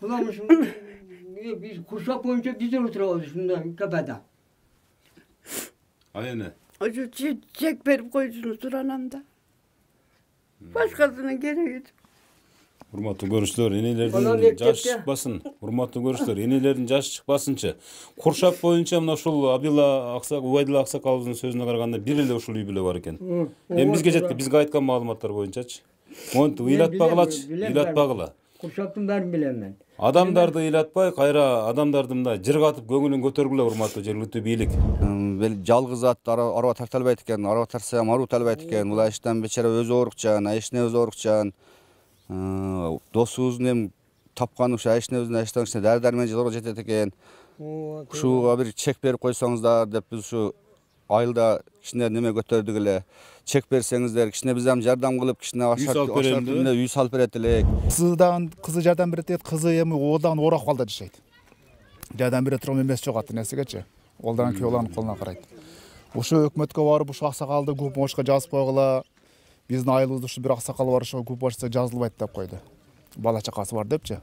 Bulamışım. Biz kuşak boyunca biz oturuyoruz şundan kapıda. Aynen. Şu çiçek verip koysunuzdur anamda. Başkasının gereği yok. Hurmatlı görüşler, Bana enelerden lepkepte. jaş çıkmasın. Hurmatlı görüşler, enelerden jaş çıkmasınçı. Kurşap boyunca mına uşul Abdullah Aksak, Ubaydullah Aksakalовдун сөзүнө караганда бир эле ушул үй бүлө бар экен. Эми бизге жеткен, бизге айткан маалыматтар боюнчачы. Монтип ыйлатпагылачы, ыйлатпагыла. Kuşaktın ben bilemem. Адамдарды ыйлатпай, кайра адамдарды мындай жыргатып көңүлүн көтөргүлө, урматтуу жергиликтүү бийлик. Жалгыз ат араба тарталбайт экен, араба тартсам аруу талбайт экен. Була иштен бечара өзү оорукчан, айышына өзү оорукчан. Досубуздун эми тапканы ушу айышына өзүнүн айыштан дары-дармен зор жетет экен. Ушуга бир чек берип койсоңуздар деп биз ушу айылда кичине неме көтөрдүк эле. Чек берсеңиздер, кичине биз ham жардам кылып, кичине үй салып берет элек. Кызы жардам берет дейт, кызы эми одан орак балда жашайт. Жардам бере турган эмес жок аты нерсегечи. Олдан күйөөлөрдүн колуна карайт. Ушу өкмөткө барып, ушу аксакалды көп бошко жазып койгула. Биздин айылыбызда ушу бир аксакал бар, ошого көп бошса жазылбайт деп койду. Бала чакасы бар депчи.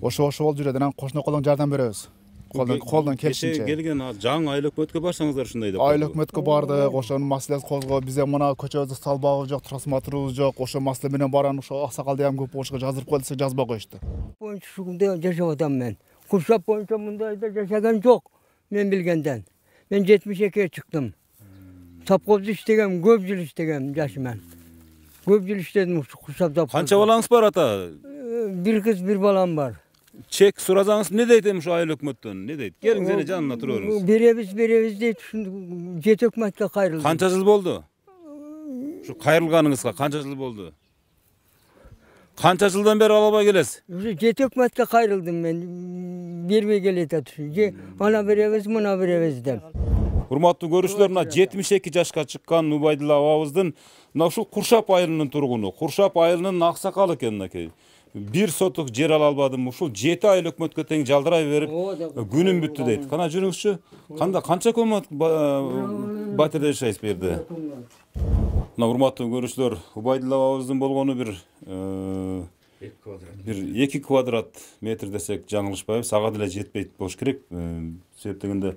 Ошо болуп жүрөт, анан кошуна колдон жардам беребиз. Колдон келишинче. Келген жаңы айыл өкмөткө барсаңыздар ушундай деп. Айыл өкмөткө бардык, ошонун маселесин козгоп, биз мына көчөбүздө салбагыбыз жок, трансформаторубуз жок, ошо маселе менен баран ошо аксакалды ham көп бошко жаздырып кой десек жазбай коюшту. Boyunca şurada yaşap adam ben. Kuşak boyunca bunda da yaşayan çok. Ben bilgenden. Ben 72'ye çıktım. Tapkoz iştegem, göbcül iştegem yaşım ben. Göbcül işledim kuşak tapkoz. Kança balаңыз бар ата? Bir kız bir balam var. Чек суразаңыз не дейт эми ушу айыл өкмөттөн? Не дейт? Келиңиз эне жанына тура бериңиз. Беребиz deyip jet hökümetke kayrıldı. Канча жыл болду? Ушу кайрылганыңызга канча жыл болду? Канча жылдан бeri албай келесиz? Jet hökümetke kayrıldım ben. Bermey gelete düşün. Ana berебиз, muna berебиз деп. Урматтуу көрүүчүлөр, мына 72 жашка чыккан Убайдулла абабыздын мына ушул Куршап айылынын тургуну, Куршап айылынын аксакалы экен мынакей. Бир сотук жер ала албадым, ушул 7 айыл өкмөткө тең жалдырай берип, күнүм бүттү дейт. Кана жүрүңүзчү. Канча көмөт батирде жашайсыз бу жерде? Мына урматтуу көрүүчүлөр, Убайдулла абабыздын болгону бир 2 квадрат метр десек жаңылышпайбыз, ага деле жетпейт болуш керек. Себеп дегенде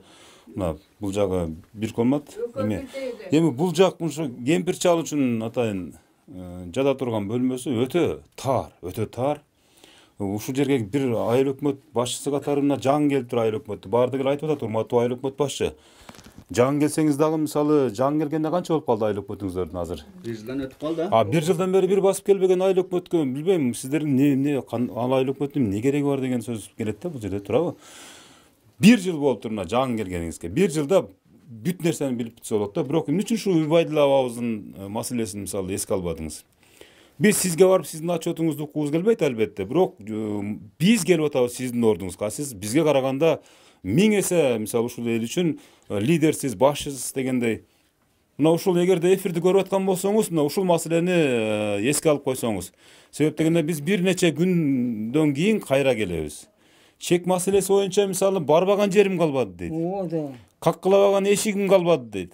мына бул жагы бир комнат. Эми бул жак ушу кемпир чал үчүн атайын жада турган бөлмөсү өтө тар. Ушул жерге бир айыл өкмөт башчысы катарына жаң келип тур айыл өкмөттү. Баардыгы эле айтып атат, урматтуу айыл өкмөт башчы. Жаң келсеңиз дагы мисалы жаң келгенде канча болуп калды айыл өкмөтүңүздөрдүн азыр? 1 жылдан өтүп калды. Бир жылдан бери бир басып келбеген айыл өкмөткө билбейм, сиздердин ал айыл өкмөттүн эмне кереги бар деген сөз келет да бул жерде, туурабы? 1 жыл болуп тур мына жаң келгениңизге. 1 жылда бүт нерсени билип бүтсө болот да. Бирок эмне үчүн ушул Убайдулла абабыздын маселесин мисалы эске албадыңыз? Биз сизге барып сиздин отчетуңузду уккубуз келбейт албетте. Бирок биз келип атабыз сиздин ордуңузга. Сиз бизге караганда 1000 эсе мисалы ушул эл үчүн лидерсиз, башчысыз дегендей. Мына ушул эгерде эфирди көрүп аткан болсоңуз, мына ушул маселени эске алып койсоңуз. Себеп дегенде биз бир нече күндөн кийин кайра келебиз. Чек маселеси боюнча мисалы барбаган жерим калбады дейт. Каккылабаган эшигим калбады дейт.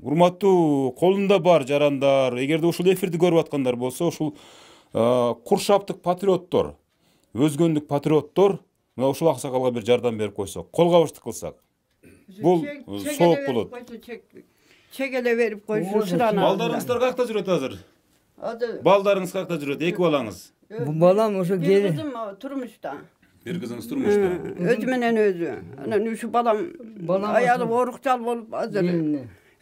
Урматтуу колунда бар жарандар, эгерде ушул эфирди көрүп аткандар болсо, ушул Куршаптык патриоттор, өзгөндүк патриоттор мына ушул аксакалга бир жардам берип койсок, кол кабыштык кылсак. Бул сооп болот. Çek ele verip koysun sırana. Балдарыңыздар каякта жүрөт азыр? Балдарыңыз каякта жүрөт? Эки балаңыз. Bu balam uşu Bir geri. kızım turmuşta. Бир кызыңыз турмушта. Özümenen özü. Ana şu balam ayağı orukçal olup hazır.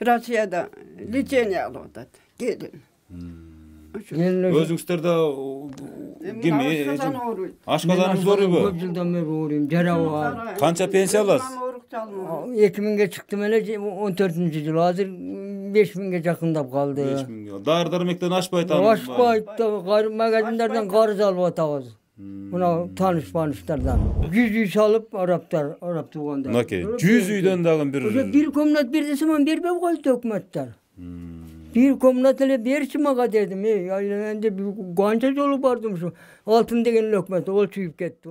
Rusya'da liçeni aldı. Gelin. Өзүңүздөр да ким ашказаныңыз оорuyбу? Көп жылдан бeri oğruyum. Jarabı var. Канча пенсия аласыз? 2000'ge çıktım hele 14. yıl. Hazır 5000'ge jakındap kaldı. 5000. Dar darmekten aşpayt anı. Aşpayt da magazinlerden qarız alıp atağız. Buna tanış-panışlardan. 100 salıp Arap tuğanda. Nakey. 100 üyden dağın bir... Bir komnat bir desemem berbep koydu hükümetler. Bir komnat ile berçi maga dedim. Yani bir ganca yolu vardım şu. Altın degen hükümet. Ol çüyüp gitti.